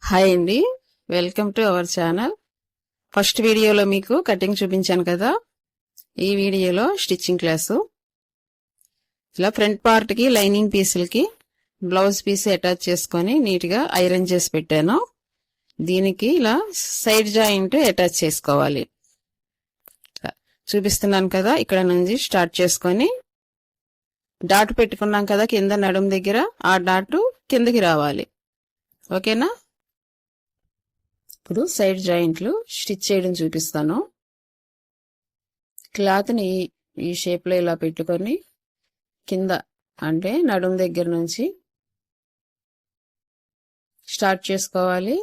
Hi అండి, welcome to our channel. First వీడియోలో మీకు కటింగ్ చూపించాను కదా, ఈ వీడియోలో స్టిచ్చింగ్ క్లాసు. ఇలా ఫ్రంట్ పార్ట్ కి లైనింగ్ పీసులకి బ్లౌజ్ పీస్ అటాచ్ చేసుకొని నీట్గా ఐరన్ చేసి పెట్టాను. దీనికి ఇలా సైడ్ జాయింట్ అటాచ్ చేసుకోవాలి. చూపిస్తున్నాను కదా, ఇక్కడ నుంచి స్టార్ట్ చేసుకొని డాట్ పెట్టుకున్నాం కదా కింద నడుం దగ్గర, ఆ డాట్ కిందకి రావాలి. ఓకేనా? ఇప్పుడు సైడ్ జాయింట్లు స్టిచ్ చేయడం చూపిస్తాను. క్లాత్ని ఈ షేప్లో ఇలా పెట్టుకొని కింద అంటే నడుం దగ్గర నుంచి స్టార్ట్ చేసుకోవాలి.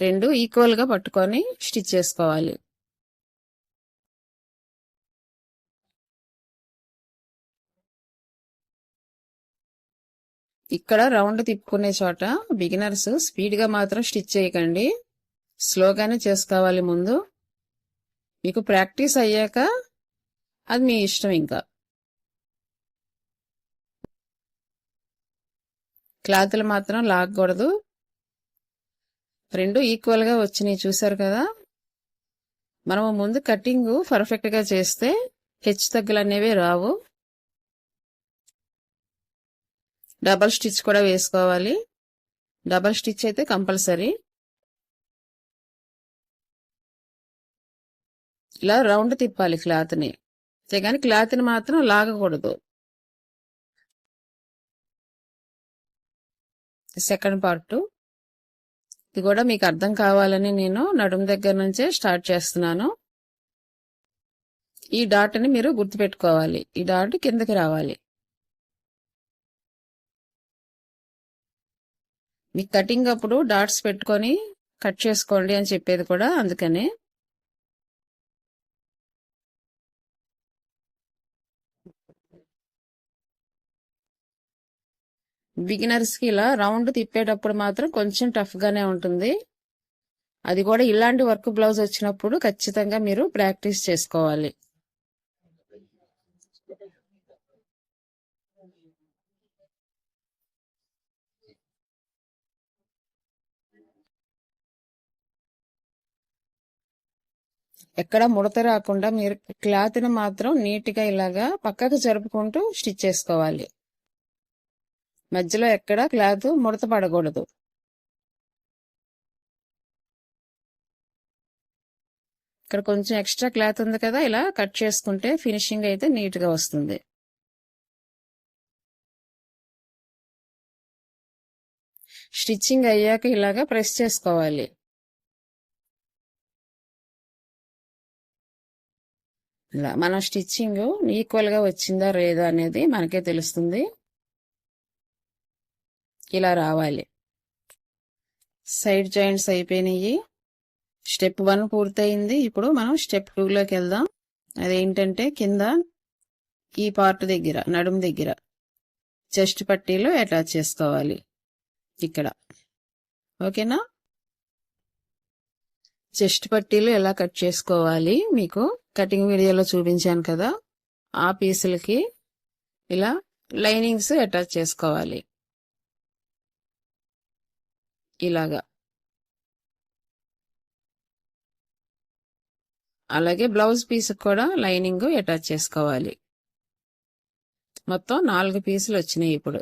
రెండు ఈక్వల్గా పట్టుకొని స్టిచ్ చేసుకోవాలి. ఇక్కడ రౌండ్ తిప్పుకునే చోట బిగినర్స్ స్పీడ్గా మాత్రం స్టిచ్ చేయకండి, స్లోగానే చేసుకోవాలి. ముందు మీకు ప్రాక్టీస్ అయ్యాక అది మీ ఇష్టం. ఇంకా క్లాత్లు మాత్రం లాగకూడదు. రెండు ఈక్వల్గా వచ్చినాయి, చూసారు కదా. మనము ముందు కటింగ్ పర్ఫెక్ట్గా చేస్తే హెచ్చు తగ్గులు అనేవి రావు. డబల్ స్టిచ్ కూడా వేసుకోవాలి. డబల్ స్టిచ్ అయితే కంపల్సరీ. ఇలా రౌండ్ తిప్పాలి క్లాత్ని, కానీ క్లాత్ని మాత్రం లాగకూడదు. సెకండ్ పార్ట్ ఇది కూడా మీకు అర్థం కావాలని నేను నడుం దగ్గర నుంచే స్టార్ట్ చేస్తున్నాను. ఈ డాట్ని మీరు గుర్తుపెట్టుకోవాలి. ఈ డాట్ కిందకి రావాలి. మీకు కటింగ్ అప్పుడు డాట్స్ పెట్టుకొని కట్ చేసుకోండి అని చెప్పేది కూడా అందుకనే. బిగినర్స్ కి ఇలా రౌండ్ తిప్పేటప్పుడు మాత్రం కొంచెం టఫ్ గానే ఉంటుంది. అది కూడా ఇలాంటి వర్క్ బ్లౌజ్ వచ్చినప్పుడు ఖచ్చితంగా మీరు ప్రాక్టీస్ చేసుకోవాలి. ఎక్కడ ముడత రాకుండా మీరు క్లాత్ని మాత్రం నీట్గా ఇలాగా పక్కకు జరుపుకుంటూ స్టిచ్ చేసుకోవాలి. మధ్యలో ఎక్కడ క్లాత్ ముడత పడకూడదు. ఇక్కడ కొంచెం ఎక్స్ట్రా క్లాత్ ఉంది కదా, ఇలా కట్ చేసుకుంటే ఫినిషింగ్ అయితే నీట్గా వస్తుంది. స్టిచ్చింగ్ అయ్యాక ఇలాగా ప్రెస్ చేసుకోవాలి. ఇలా మనం స్టిచ్చింగ్ ఈక్వల్గా వచ్చిందా లేదా అనేది మనకే తెలుస్తుంది. ఇలా రావాలి. సైడ్ జాయింట్స్ అయిపోయినాయి. స్టెప్ 1 పూర్తయింది. ఇప్పుడు మనం స్టెప్ 2లోకి వెళ్దాం. అదేంటంటే కింద ఈ పార్ట్ దగ్గర నడుము దగ్గర చెస్ట్ పట్టీలో అటాచ్ చేసుకోవాలి ఇక్కడ. ఓకేనా? చెస్ట్ పట్టీలు ఎలా కట్ చేసుకోవాలి మీకు కటింగ్ వీడియోలో చూపించాను కదా. ఆ పీసులకి ఇలా లైనింగ్స్ అటాచ్ చేసుకోవాలి. ఇలాగా. అలాగే బ్లౌజ్ పీస్ కూడా లైనింగ్ అటాచ్ చేసుకోవాలి. మొత్తం 4 పీసులు వచ్చినాయి. ఇప్పుడు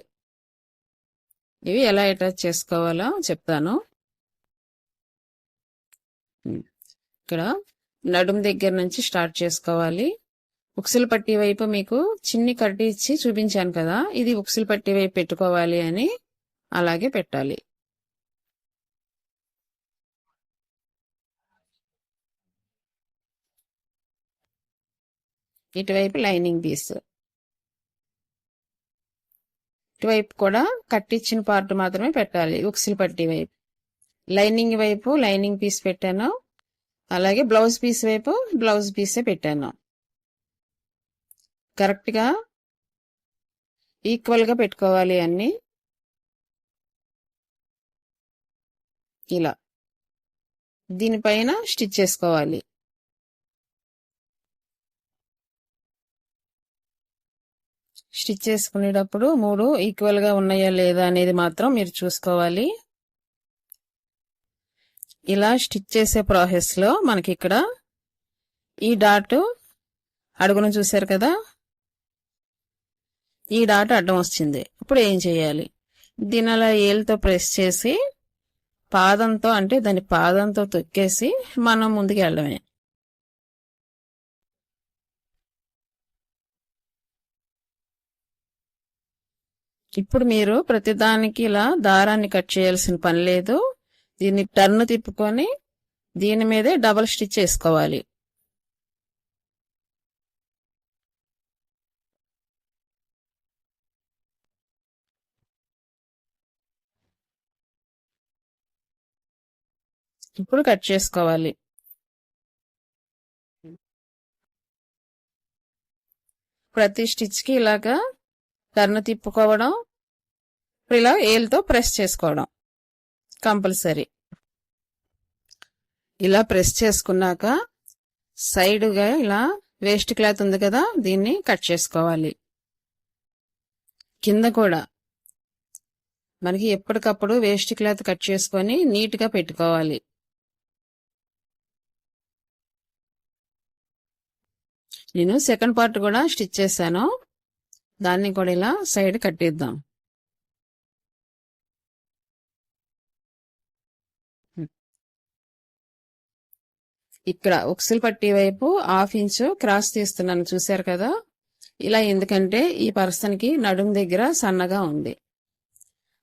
ఇవి ఎలా అటాచ్ చేసుకోవాలో చెప్తాను. ఇక్కడ నడుం దగ్గర నుంచి స్టార్ట్ చేసుకోవాలి. ఉక్సుల పట్టీ వైపు మీకు చిన్ని కట్టి ఇచ్చి చూపించాను కదా, ఇది ఉక్సుల పట్టీ వైపు పెట్టుకోవాలి అని అలాగే పెట్టాలి. ఇటువైపు లైనింగ్ పీస్, ఇటువైపు కూడా కట్టించిన పార్ట్ మాత్రమే పెట్టాలి. ఉక్సుల పట్టీ వైపు లైనింగ్ వైపు లైనింగ్ పీస్ పెట్టాను. అలాగే బ్లౌజ్ పీస్ వైపు బ్లౌజ్ పీసే పెట్టాను. కరెక్ట్గా ఈక్వల్గా పెట్టుకోవాలి అన్ని. ఇలా దీనిపైన స్టిచ్ చేసుకోవాలి. స్టిచ్ చేసుకునేటప్పుడు 3 ఈక్వల్గా ఉన్నాయా లేదా అనేది మాత్రం మీరు చూసుకోవాలి. ఇలా స్టిచ్ చేసే ప్రాసెస్ లో మనకి ఇక్కడ ఈ డాట్ అడుగును చూసారు కదా, ఈ డాట్ అడ్డం వచ్చింది. ఇప్పుడు ఏం చేయాలి, దీని అలా ఏలుతో ప్రెస్ చేసి పాదంతో, అంటే దాని పాదంతో తొక్కేసి మనం ముందుకు వెళ్ళడమే. ఇప్పుడు మీరు ప్రతిదానికి ఇలా దారాన్ని కట్ చేయాల్సిన పని లేదు. దీన్ని టర్న్ తిప్పుకొని దీని మీదే డబల్ స్టిచ్ చేసుకోవాలి. ఇప్పుడు కట్ చేసుకోవాలి. ప్రతి స్టిచ్ కి ఇలాగా టర్న్ తిప్పుకోవడం, ఇలా ఏలుతో ప్రెస్ చేసుకోవడం కంపల్సరీ. ఇలా ప్రెస్ చేసుకున్నాక సైడ్గా ఇలా వేస్ట్ క్లాత్ ఉంది కదా, దీన్ని కట్ చేసుకోవాలి. కింద కూడా మనకి ఎప్పటికప్పుడు వేస్ట్ క్లాత్ కట్ చేసుకొని నీట్గా పెట్టుకోవాలి. నేను సెకండ్ పార్ట్ కూడా స్టిచ్ చేశాను, దాన్ని కూడా ఇలా సైడ్ కట్టేద్దాం. ఇక్కడ ఉక్సులు పట్టీ వైపు 1/2 ఇంచు క్రాస్ తీస్తున్నాను, చూశారు కదా. ఇలా ఎందుకంటే ఈ పర్సన్ కి నడుము దగ్గర సన్నగా ఉంది,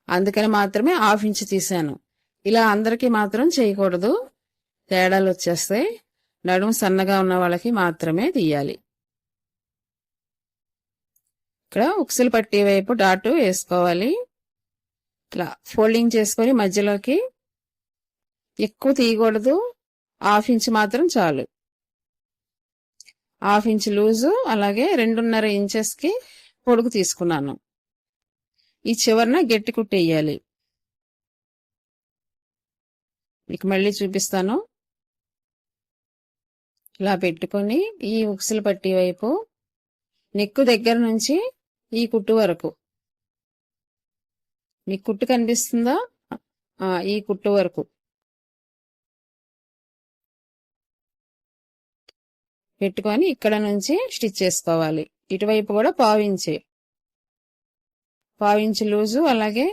అందుకని మాత్రమే 1/2 ఇంచు తీశాను. ఇలా అందరికీ మాత్రం చేయకూడదు, తేడాలు వచ్చేస్తాయి. నడుము సన్నగా ఉన్న వాళ్ళకి మాత్రమే తీయాలి. ఇక్కడ ఉక్సులు పట్టీ వైపు డాట్ వేసుకోవాలి. ఇట్లా ఫోల్డింగ్ చేసుకొని మధ్యలోకి ఎక్కువ తీయకూడదు, 1/2 ఇంచు మాత్రం చాలు. 1/2 ఇంచు లూజు, అలాగే 2.5 ఇంచెస్కి పొడుగు తీసుకున్నాను. ఈ చివరన గట్టి కుట్టేయాలి. మీకు మళ్ళీ చూపిస్తాను. ఇలా పెట్టుకొని ఈ ఉక్సులు పట్టీ వైపు నెక్కు దగ్గర నుంచి ఈ కుట్టు వరకు, మీకు కుట్టు కనిపిస్తుందా, ఈ కుట్టు వరకు పెట్టుకొని ఇక్కడ నుంచి స్టిచ్ చేసుకోవాలి. ఇటువైపు కూడా 1/2 ఇంచు లూజు, అలాగే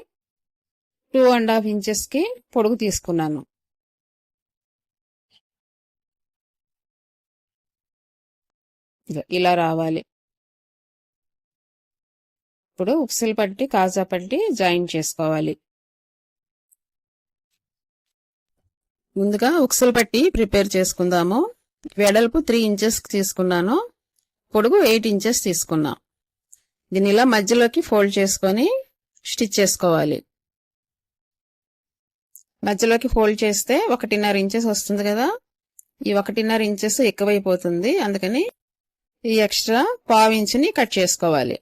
2.5 ఇంచెస్కి పొడుగు తీసుకున్నాను. ఇలా రావాలి. ఇప్పుడు ఉక్సులు పట్టి కాజా పట్టి జాయింట్ చేసుకోవాలి. ముందుగా ఉక్సులు పట్టి ప్రిపేర్ చేసుకుందాము. వెడల్పు 3 ఇంచెస్ తీసుకున్నాను, పొడుగు 8 ఇంచెస్ తీసుకున్నా. దీన్ని ఇలా మధ్యలోకి ఫోల్డ్ చేసుకొని స్టిచ్ చేసుకోవాలి. మధ్యలోకి ఫోల్డ్ చేస్తే 1.5 ఇంచెస్ వస్తుంది కదా, ఈ 1.5 ఇంచెస్ ఎక్కువైపోతుంది, అందుకని ఈ ఎక్స్ట్రా 1/2 ఇంచుని కట్ చేసుకోవాలి.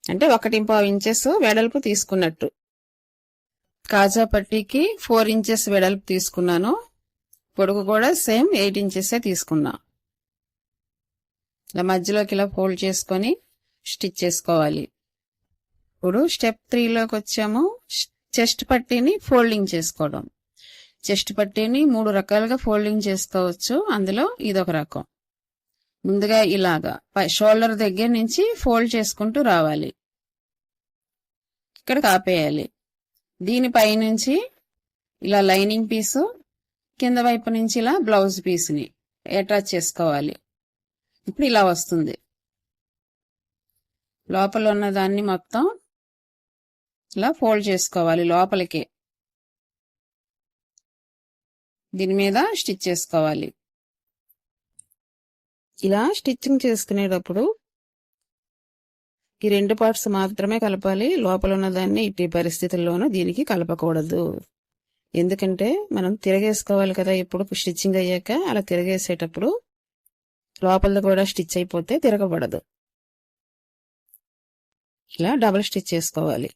అంటే 1.5 ఇంచెస్ వెడల్పు తీసుకున్నట్టు. కాజా పట్టీకి 4 ఇంచెస్ వెడల్పు తీసుకున్నాను, పొడుగు కూడా సేమ్ 8 ఇంచెసే తీసుకున్నా. ఇలా మధ్యలోకి ఇలా ఫోల్డ్ చేసుకొని స్టిచ్ చేసుకోవాలి. ఇప్పుడు స్టెప్ 3లోకి వచ్చాము. చెస్ట్ పట్టీని ఫోల్డింగ్ చేసుకోవడం. చెస్ట్ పట్టీని 3 రకాలుగా ఫోల్డింగ్ చేసుకోవచ్చు, అందులో ఇదొక రకం. ముందుగా ఇలాగా షోల్డర్ దగ్గర నుంచి ఫోల్డ్ చేసుకుంటూ రావాలి, ఇక్కడ ఆపేయాలి. దీనిపై నుంచి ఇలా లైనింగ్ పీసు, కింద వైపు నుంచి ఇలా బ్లౌజ్ పీస్ని అటాచ్ చేసుకోవాలి. ఇప్పుడు ఇలా వస్తుంది. లోపల ఉన్న దాన్ని మొత్తం ఇలా ఫోల్డ్ చేసుకోవాలి లోపలికి. దీని మీద స్టిచ్ చేసుకోవాలి. ఇలా స్టిచ్చింగ్ చేసుకునేటప్పుడు ఈ 2 పార్ట్స్ మాత్రమే కలపాలి, లోపల ఉన్న దాన్ని ఇట్టి పరిస్థితుల్లోనూ దీనికి కలపకూడదు. ఎందుకంటే మనం తిరగేసుకోవాలి కదా, ఇప్పుడు స్టిచ్చింగ్ అయ్యాక అలా తిరగేసేటప్పుడు లోపల కూడా స్టిచ్ అయిపోతే తిరగబడదు. ఇలా డబుల్ స్టిచ్ చేసుకోవాలి.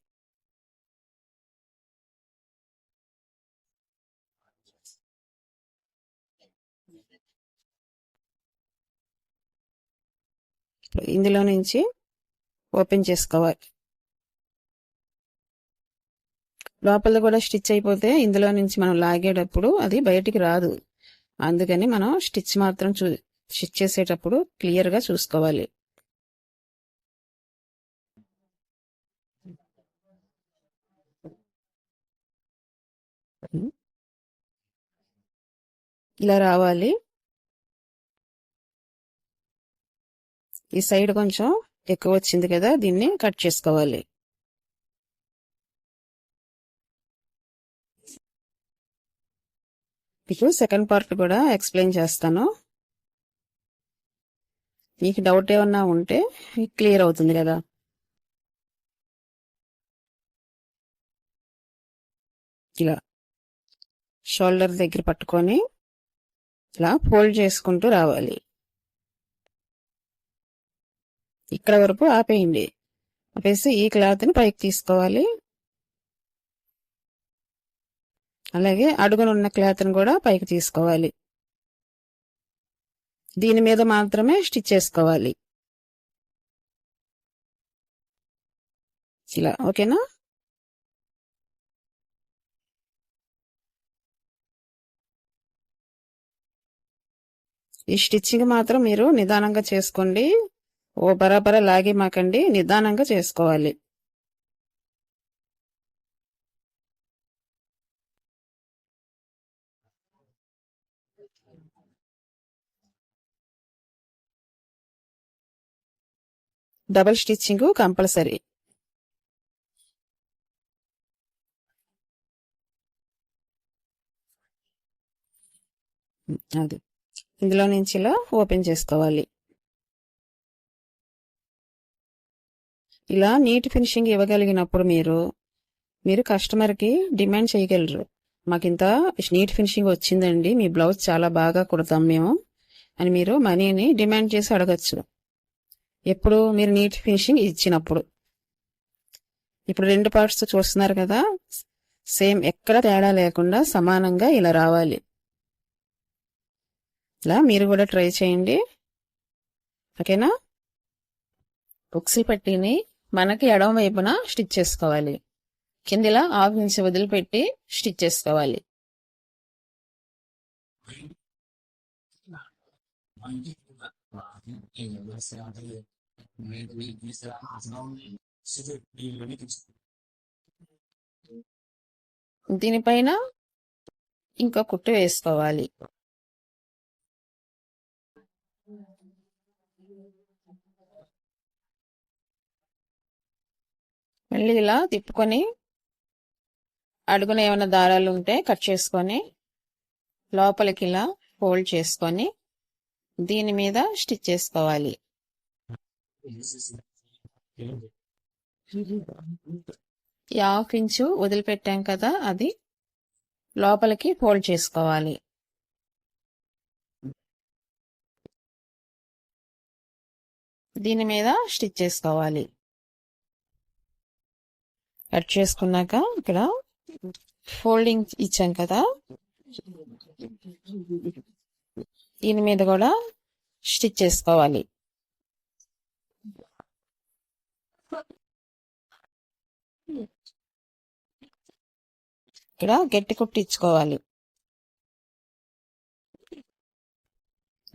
ఇందులో నుంచి ఓపెన్ చేసుకోవాలి. లోపల కూడా స్టిచ్ అయిపోతే ఇందులో నుంచి మనం లాగేటప్పుడు అది బయటికి రాదు. అందుకని మనం స్టిచ్ మాత్రం స్టిచ్ చేసేటప్పుడు క్లియర్ గా చూసుకోవాలి. ఇలా రావాలి. ఈ సైడ్ కొంచెం ఎక్కువ వచ్చింది కదా, దీన్ని కట్ చేసుకోవాలి. మీకు సెకండ్ పార్ట్ కూడా ఎక్స్ప్లెయిన్ చేస్తాను. మీకు డౌట్ ఏమన్నా ఉంటే క్లియర్ అవుతుంది కదా. ఇలా షోల్డర్ దగ్గర పట్టుకొని ఇలా ఫోల్డ్ చేసుకుంటూ రావాలి. ఇక్కడ వరకు ఆపేయండి. ఆపేసి ఈ క్లాత్ని పైకి తీసుకోవాలి. అలాగే అడుగునున్న క్లాత్ని కూడా పైకి తీసుకోవాలి. దీని మీద మాత్రమే స్టిచ్ చేసుకోవాలి. ఇలా ఓకేనా. ఈ స్టిచ్చింగ్ మాత్రం మీరు నిదానంగా చేసుకోండి. ఓ బరాబరా లాగి మాకండి, నిదానంగా చేసుకోవాలి. Double stitching compulsory. అది ఇందులో నుంచి ఇలా ఓపెన్ చేసుకోవాలి. ఇలా నీట్ ఫినిషింగ్ ఇవ్వగలిగినప్పుడు మీరు కస్టమర్కి డిమాండ్ చేయగలరు. మాకింత నీట్ ఫినిషింగ్ వచ్చిందండి, మీ బ్లౌజ్ చాలా బాగా కుడతాం మేము అని మీరు మనీని డిమాండ్ చేసి అడగచ్చు. ఎప్పుడు మీరు నీట్ ఫినిషింగ్ ఇచ్చినప్పుడు. ఇప్పుడు రెండు పార్ట్స్ చూస్తున్నారు కదా, సేమ్ ఎక్కడ తేడా లేకుండా సమానంగా ఇలా రావాలి. ఇలా మీరు కూడా ట్రై చేయండి. ఓకేనా. ఉక్సులు పట్టీని మనకి ఎడమ వైపున స్టిచ్ చేసుకోవాలి. కిందిలా 1/2 ఇంచ్ వదిలిపెట్టి స్టిచ్ చేసుకోవాలి. దీనిపైన ఇంకో కుట్టు వేసుకోవాలి. మళ్ళీ ఇలా తిప్పుకొని అడుగున ఏమైనా దారాలు ఉంటే కట్ చేసుకొని లోపలికి ఇలా ఫోల్డ్ చేసుకొని దీని మీద స్టిచ్ చేసుకోవాలి. ఈ 1/2 ఇంచు వదిలిపెట్టాం కదా, అది లోపలికి ఫోల్డ్ చేసుకోవాలి. దీని మీద స్టిచ్ చేసుకోవాలి. కట్ చేసుకున్నాక ఇక్కడ ఫోల్డింగ్ ఇచ్చాం కదా, దీని మీద కూడా స్టిచ్ చేసుకోవాలి. ఇక్కడ గట్టి కుట్టి ఇచ్చుకోవాలి.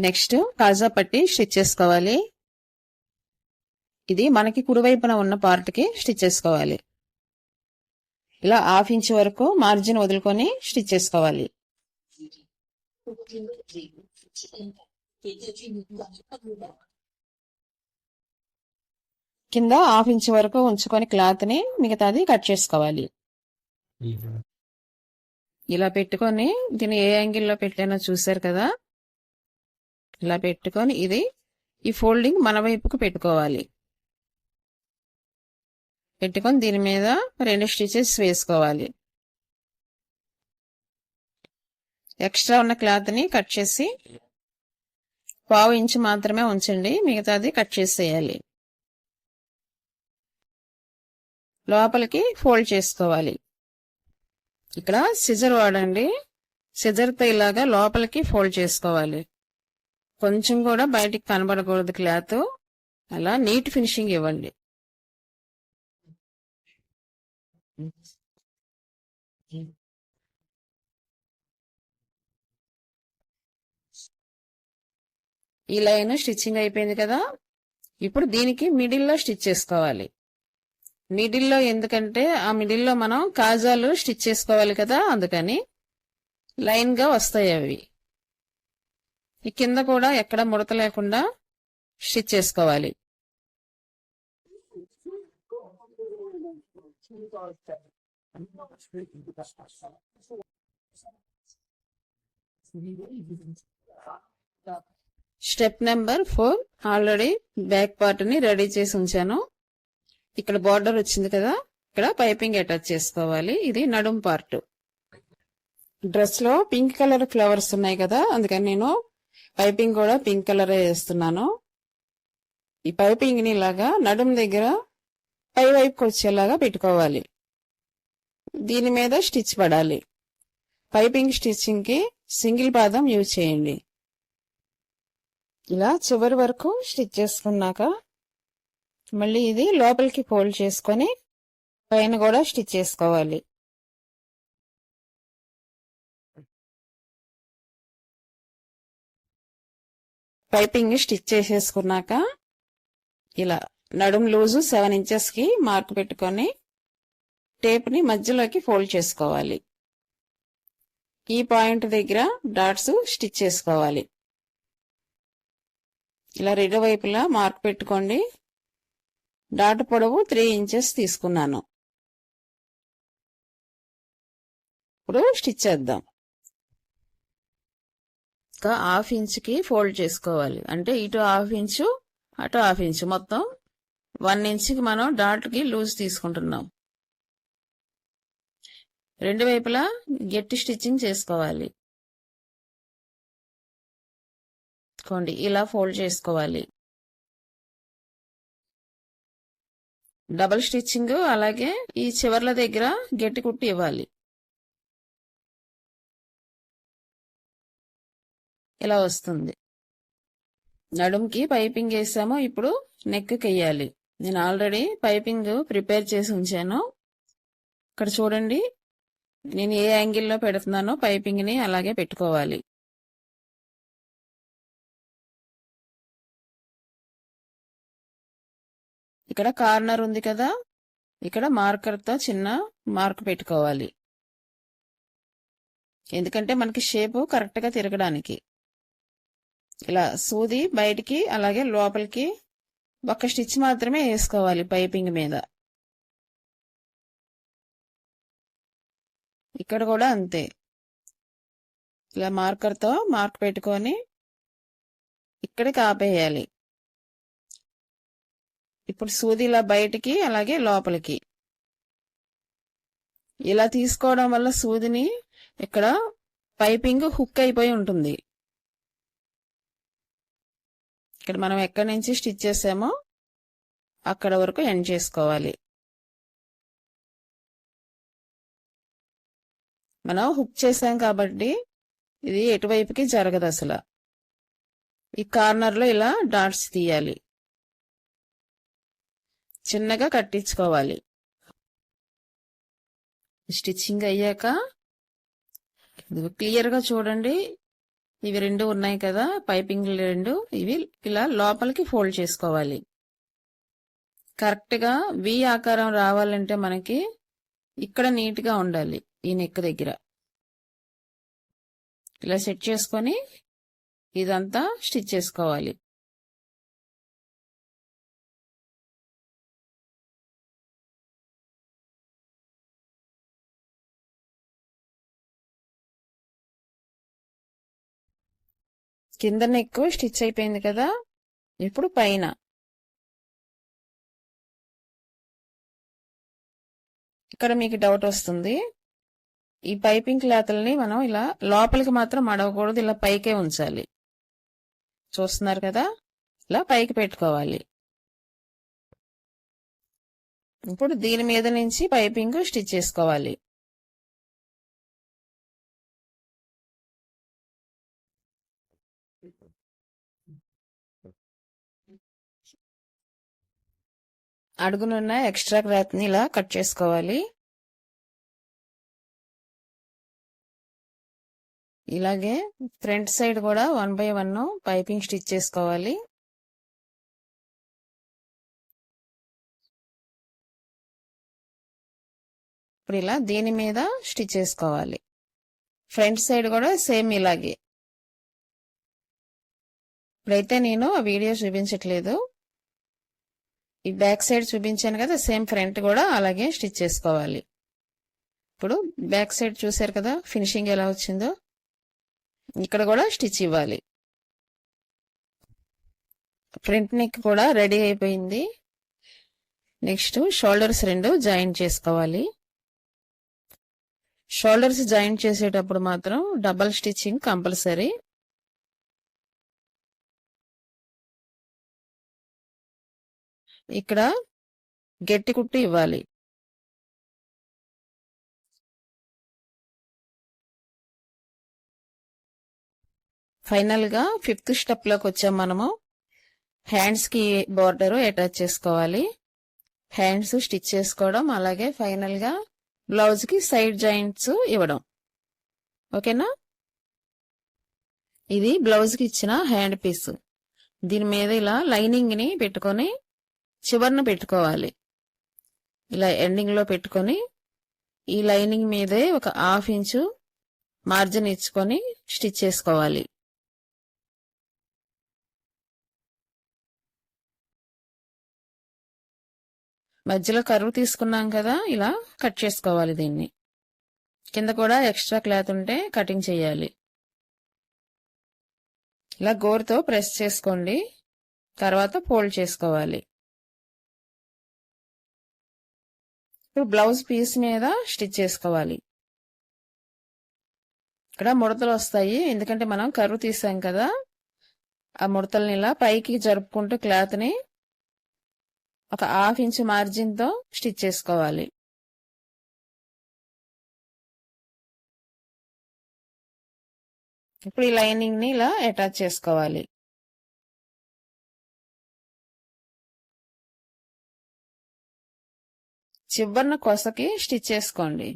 నెక్స్ట్ కాజా పట్టి స్టిచ్ చేసుకోవాలి. ఇది మనకి కుడివైపున ఉన్న పార్ట్ కి స్టిచ్ చేసుకోవాలి. ఇలా 1/2 ఇంచ్ వరకు మార్జిన్ వదులుకొని స్టిచ్ చేసుకోవాలి. కింద 1/2 ఇంచ్ వరకు ఉంచుకొని క్లాత్ ని మిగతాది కట్ చేసుకోవాలి. ఇలా పెట్టుకొని దీన్ని ఏ యాంగిల్లో పెట్టానో చూసారు కదా, ఇలా పెట్టుకొని ఈ ఫోల్డింగ్ మన వైపుకు పెట్టుకోవాలి. పెట్టుకొని దీని మీద 2 స్టిచెస్ వేసుకోవాలి. ఎక్స్ట్రా ఉన్న క్లాత్ ని కట్ చేసి 1/2 ఇంచ్ మాత్రమే ఉంచండి, మిగతాది కట్ చేసేయాలి. లోపలికి ఫోల్డ్ చేసుకోవాలి. ఇక్కడ సిజర్ వాడండి. సిజర్తో ఇలాగా లోపలికి ఫోల్డ్ చేసుకోవాలి. కొంచెం కూడా బయటికి కనబడకూడదు క్లాత్. అలా నీట్ ఫినిషింగ్ ఇవ్వండి. ఈ లైన్ స్టిచ్చింగ్ అయిపోయింది కదా. ఇప్పుడు దీనికి మిడిల్లో స్టిచ్ చేసుకోవాలి. మిడిల్లో ఎందుకంటే ఆ మిడిల్లో మనం కాజాలు స్టిచ్ చేసుకోవాలి కదా, అందుకని లైన్ గా వస్తాయి అవి. ఈ కింద కూడా ఎక్కడ ముడత లేకుండా స్టిచ్ చేసుకోవాలి. Step number 4 already back part ని రెడీ చేసి ఉంచాను. ఇక్కడ బార్డర్ వచ్చింది కదా, ఇక్కడ పైపింగ్ అటాచ్ చేసుకోవాలి. ఇది నడుం పార్ట్. డ్రెస్ లో పింక్ కలర్ ఫ్లవర్స్ ఉన్నాయి కదా, అందుకని నేను పైపింగ్ కూడా పింక్ కలర్ వేస్తున్నాను. ఈ పైపింగ్ ని ఇలాగా నడుం దగ్గర పై వైపుకి వచ్చేలాగా పెట్టుకోవాలి. దీని మీద స్టిచ్ పడాలి. పైపింగ్ స్టిచ్చింగ్ కి సింగిల్ పాదం యూజ్ చేయండి. ఇలా చివరి వరకు స్టిచ్ చేసుకున్నాక మళ్ళీ ఇది లోపలికి ఫోల్డ్ చేసుకొని పైన కూడా స్టిచ్ చేసుకోవాలి. పైపింగ్ స్టిచ్ చేసేసుకున్నాక ఇలా నడుం లూజు 7 ఇంచెస్ కి మార్క్ పెట్టుకొని టేప్ ని మధ్యలోకి ఫోల్డ్ చేసుకోవాలి. ఈ పాయింట్ దగ్గర డాట్స్ స్టిచ్ చేసుకోవాలి. ఇలా రెండు వైపులా మార్క్ పెట్టుకోండి. డాట్ పొడవు 3 ఇంచెస్ తీసుకున్నాను. ఇప్పుడు స్టిచ్ చేద్దాం. ఇంకా ½ ఇంచుకి ఫోల్డ్ చేసుకోవాలి. అంటే ఇటు ½ ఇంచు అటు ½ ఇంచు, మొత్తం 1 ఇంచుకి మనం డాట్ కి లూజ్ తీసుకుంటున్నాం. రెండు వైపులా గట్టి స్టిచ్చింగ్ చేసుకోవాలి. ఇలా ఫోల్డ్ చేసుకోవాలి. డబుల్ స్టిచ్చింగ్ అలాగే ఈ చివర్ల దగ్గర గట్టి కుట్టి ఇవ్వాలి. ఇలా వస్తుంది. నడుంకి పైపింగ్ వేసాము, ఇప్పుడు నెక్ వెయ్యాలి. నేను ఆల్రెడీ పైపింగ్ ప్రిపేర్ చేసి ఉంచాను. ఇక్కడ చూడండి, నేను ఏ యాంగిల్లో పెడుతున్నానో పైపింగ్ ని అలాగే పెట్టుకోవాలి. ఇక్కడ కార్నర్ ఉంది కదా, ఇక్కడ మార్కర్ తో చిన్న మార్క్ పెట్టుకోవాలి. ఎందుకంటే మనకి షేప్ కరెక్ట్ గా తిరగడానికి. ఇలా సూది బయటికి అలాగే లోపలికి ఒక స్టిచ్ మాత్రమే వేసుకోవాలి పైపింగ్ మీద. ఇక్కడ కూడా అంతే. ఇలా మార్కర్ తో మార్క్ పెట్టుకొని ఇక్కడికి ఆపేయాలి. ఇప్పుడు సూది ఇలా బయటికి అలాగే లోపలికి ఇలా తీసుకోవడం వల్ల సూదిని ఇక్కడ పైపింగ్ హుక్ అయిపోయి ఉంటుంది. ఇక్కడ మనం ఎక్కడి నుంచి స్టిచ్ చేసామో అక్కడ వరకు ఎండ్ చేసుకోవాలి. మనం హుక్ చేసాం కాబట్టి ఇది ఎటువైపుకి జరగదు అసలు. ఈ కార్నర్ లో ఇలా డాట్స్ తీయాలి. చిన్నగా కట్టించుకోవాలి. స్టిచ్చింగ్ అయ్యాక క్లియర్ గా చూడండి, ఇవి రెండు ఉన్నాయి కదా పైపింగ్ రెండు, ఇవి ఇలా లోపలికి ఫోల్డ్ చేసుకోవాలి. కరెక్ట్ గా వి ఆకారం రావాలంటే మనకి ఇక్కడ నీట్ గా ఉండాలి. ఈ నెక్ దగ్గర ఇలా సెట్ చేసుకొని ఇదంతా స్టిచ్ చేసుకోవాలి. కింద నెక్ స్టిచ్ అయిపోయింది కదా, ఇప్పుడు పైన ఇక్కడ మీకు డౌట్ వస్తుంది. ఈ పైపింగ్ క్లాత్లని మనం ఇలా లోపలికి మాత్రం మడవకూడదు, ఇలా పైకే ఉంచాలి. చూస్తున్నారు కదా, ఇలా పైకి పెట్టుకోవాలి. ఇప్పుడు దీని మీద నుంచి పైపింగ్ స్టిచ్ చేసుకోవాలి. అడుగునున్న ఎక్స్ట్రా క్లాత్ ని ఇలా కట్ చేసుకోవాలి. ఇలాగే ఫ్రంట్ సైడ్ కూడా 1 by 1 పైపింగ్ స్టిచ్ చేసుకోవాలి. ఇప్పుడు ఇలా దీని మీద స్టిచ్ చేసుకోవాలి. ఫ్రంట్ సైడ్ కూడా సేమ్ ఇలాగే. ఇప్పుడైతే నేను ఆ వీడియో చూపించట్లేదు, ఈ బ్యాక్ సైడ్ చూపించాను కదా, సేమ్ ఫ్రంట్ కూడా అలాగే స్టిచ్ చేసుకోవాలి. ఇప్పుడు బ్యాక్ సైడ్ చూసారు కదా ఫినిషింగ్ ఎలా వచ్చిందో, ఇక్కడ కూడా స్టిచ్ ఇవ్వాలి. ఫ్రంట్ నెక్ కూడా రెడీ అయిపోయింది. నెక్స్ట్ షోల్డర్స్ 2 జాయింట్ చేసుకోవాలి. షోల్డర్స్ జాయింట్ చేసేటప్పుడు మాత్రం డబల్ స్టిచ్చింగ్ కంపల్సరీ. ఇక్కడ గట్టి కుట్టు ఇవ్వాలి. ఫైనల్ గా 5th స్టెప్ లోకి వచ్చాం మనము. హ్యాండ్స్ కి బోర్డర్ అటాచ్ చేసుకోవాలి. హ్యాండ్స్ స్టిచ్ చేసుకోవడం, అలాగే ఫైనల్ గా బ్లౌజ్ కి సైడ్ జాయింట్స్ ఇవ్వడం. ఓకేనా? ఇది బ్లౌజ్ కి ఇచ్చిన హ్యాండ్ పీస్. దీని మీద ఇలా లైనింగ్ ని పెట్టుకొని చివర్ను పెట్టుకోవాలి. ఇలా ఎండింగ్ లో పెట్టుకొని ఈ లైనింగ్ మీదే ఒక 1/2 ఇంచు మార్జిన్ ఇచ్చుకొని స్టిచ్ చేసుకోవాలి. మధ్యలో కర్వ్ తీసుకున్నాం కదా, ఇలా కట్ చేసుకోవాలి. దీన్ని కింద కూడా ఎక్స్ట్రా క్లాత్ ఉంటే కటింగ్ చేయాలి. ఇలా గోరుతో ప్రెస్ చేసుకోండి, తర్వాత ఫోల్డ్ చేసుకోవాలి. ఇప్పుడు బ్లౌజ్ పీస్ మీద స్టిచ్ చేసుకోవాలి. ఇక్కడ ముడతలు వస్తాయి, ఎందుకంటే మనం కర్వ్ తీసాం కదా. ఆ ముడతల్ని ఇలా పైకి జరుపుకుంటూ క్లాత్ ని ఒక 1/2 ఇంచు మార్జిన్ తో స్టిచ్ చేసుకోవాలి. ఇప్పుడు ఈ లైనింగ్ ని ఇలా అటాచ్ చేసుకోవాలి. చివరన కొసకి స్టిచ్ చేసుకోండి.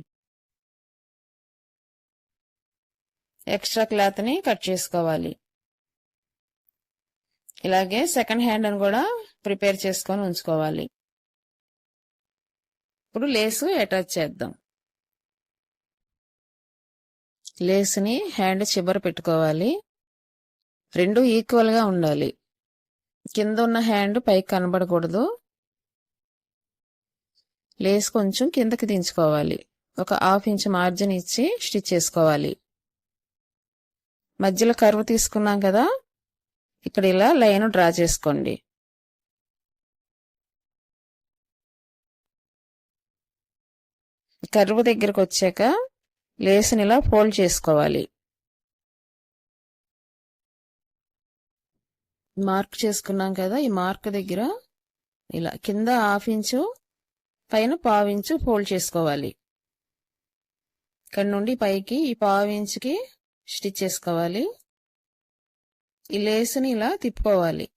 ఎక్స్ట్రా క్లాత్ ని కట్ చేసుకోవాలి. ఇలాగే సెకండ్ హ్యాండ్ అని కూడా ప్రిపేర్ చేసుకొని ఉంచుకోవాలి. ఇప్పుడు లేసు అటాచ్ చేద్దాం. లేస్ని హ్యాండ్ చివర పెట్టుకోవాలి. 2 ఈక్వల్ గా ఉండాలి. కింద ఉన్న హ్యాండ్ పైకి కనబడకూడదు. లేస్ కొంచెం కిందకి దించుకోవాలి. ఒక 1/2 ఇంచు మార్జిన్ ఇచ్చి స్టిచ్ చేసుకోవాలి. మధ్యలో కర్వ్ తీసుకున్నాం కదా, ఇక్కడ ఇలా లైన్ డ్రా చేసుకోండి. కర్వ్ దగ్గరకు వచ్చాక లేస్ని ఇలా ఫోల్డ్ చేసుకోవాలి. మార్క్ చేసుకున్నాం కదా, ఈ మార్క్ దగ్గర ఇలా కింద 1/2 ఇంచు పైన 1/4 ఇంచు ఫోల్డ్ చేసుకోవాలి. ఇక్కడ నుండి పైకి ఈ 1/4 ఇంచుకి స్టిచ్ చేసుకోవాలి. ఈ లేస్ని ఇలా తిప్పుకోవాలి.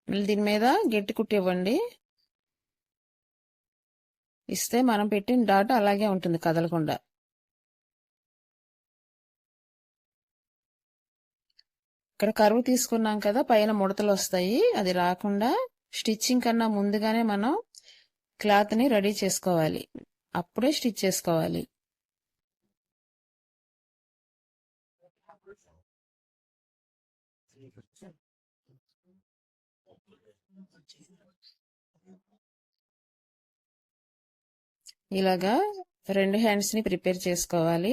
మళ్ళీ దీని మీద గట్టి కుట్టి ఇవ్వండి. ఇస్తే మనం పెట్టిన డాట్ అలాగే ఉంటుంది, కదలకుండా. ఇక్కడ కర్వ్ తీసుకున్నాం కదా, పైన ముడతలు వస్తాయి. అది రాకుండా స్టిచ్చింగ్ కన్నా ముందుగానే మనం క్లాత్ ని రెడీ చేసుకోవాలి. అప్పుడే స్టిచ్ చేసుకోవాలి. ఇలాగా 2 హ్యాండ్స్ ని ప్రిపేర్ చేసుకోవాలి.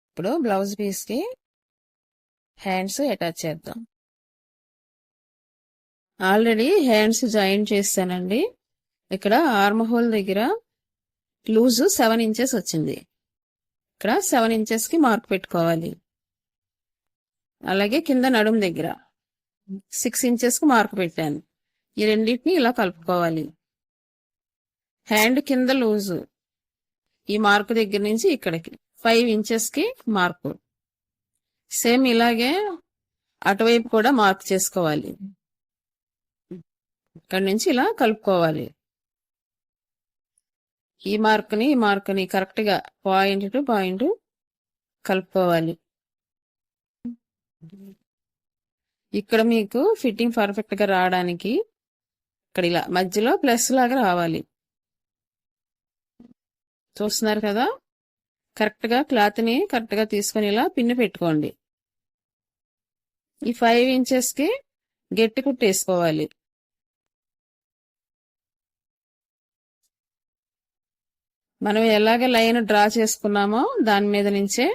ఇప్పుడు బ్లౌజ్ పీస్ కి హ్యాండ్స్ అటాచ్ చేద్దాం. ఆల్రెడీ హ్యాండ్స్ జాయిన్ చేస్తానండి. ఇక్కడ ఆర్మ్ హోల్ దగ్గర లూజ్ 7 ఇంచెస్ వచ్చింది. ఇక్కడ 7 ఇంచెస్ కి మార్క్ పెట్టుకోవాలి. అలాగే కింద నడుము దగ్గర 6 ఇంచెస్ కు మార్క్ పెట్టాను. ఈ రెండింటిని ఇలా కలుపుకోవాలి. హ్యాండ్ కింద లూజు ఈ మార్క్ దగ్గర నుంచి ఇక్కడికి 5 ఇంచెస్ కి మార్కు. సేమ్ ఇలాగే అటువైపు కూడా మార్క్ చేసుకోవాలి. ఇక్కడ నుంచి ఇలా కలుపుకోవాలి. ఈ మార్కుని కరెక్ట్ గా పాయింట్ టు పాయింట్ కలుపుకోవాలి. ఇక్కడ మీకు ఫిట్టింగ్ పర్ఫెక్ట్ గా రావడానికి ఇక్కడ ఇలా మధ్యలో ప్లస్ లాగా రావాలి. చూస్తున్నారు కదా, కరెక్ట్ గా క్లాత్ ని కరెక్ట్ గా తీసుకొని ఇలా పిన్ను పెట్టుకోండి. ఈ 5 ఇంచెస్ కి గట్టి కుట్టేసుకోవాలి. మనం ఎలాగ లైన్ డ్రా చేసుకున్నామో దాని మీద నుంచే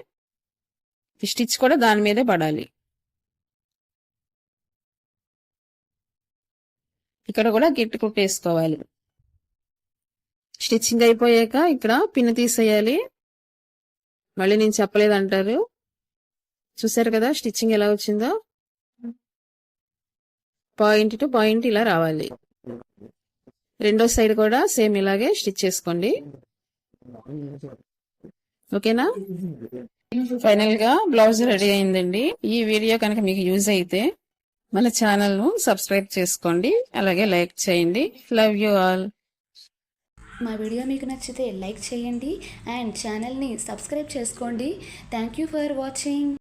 స్టిచ్ కూడా దాని మీదే పడాలి. ఇక్కడ కూడా గట్టి కుట్టేసుకోవాలి. స్టిచ్చింగ్ అయిపోయాక ఇక్కడ పిన్ తీసేయాలి. మళ్ళీ నేను చెప్పలేదంటారు. చూసారు కదా స్టిచ్చింగ్ ఎలా వచ్చిందో. పాయింట్ టు పాయింట్ ఇలా రావాలి. రెండో సైడ్ కూడా సేమ్ ఇలాగే స్టిచ్ చేసుకోండి. ఓకేనా? ఫైనల్ గా బ్లౌజ్ రెడీ అయిందండి. ఈ వీడియో కనుక మీకు యూజ్ అయితే మన ఛానల్ ను సబ్స్క్రైబ్ చేసుకోండి, అలాగే లైక్ చేయండి. Love you all. మా వీడియో మీకు నచ్చితే లైక్ చేయండి అండ్ ఛానల్ని సబ్స్క్రైబ్ చేసుకోండి. Thank you for watching.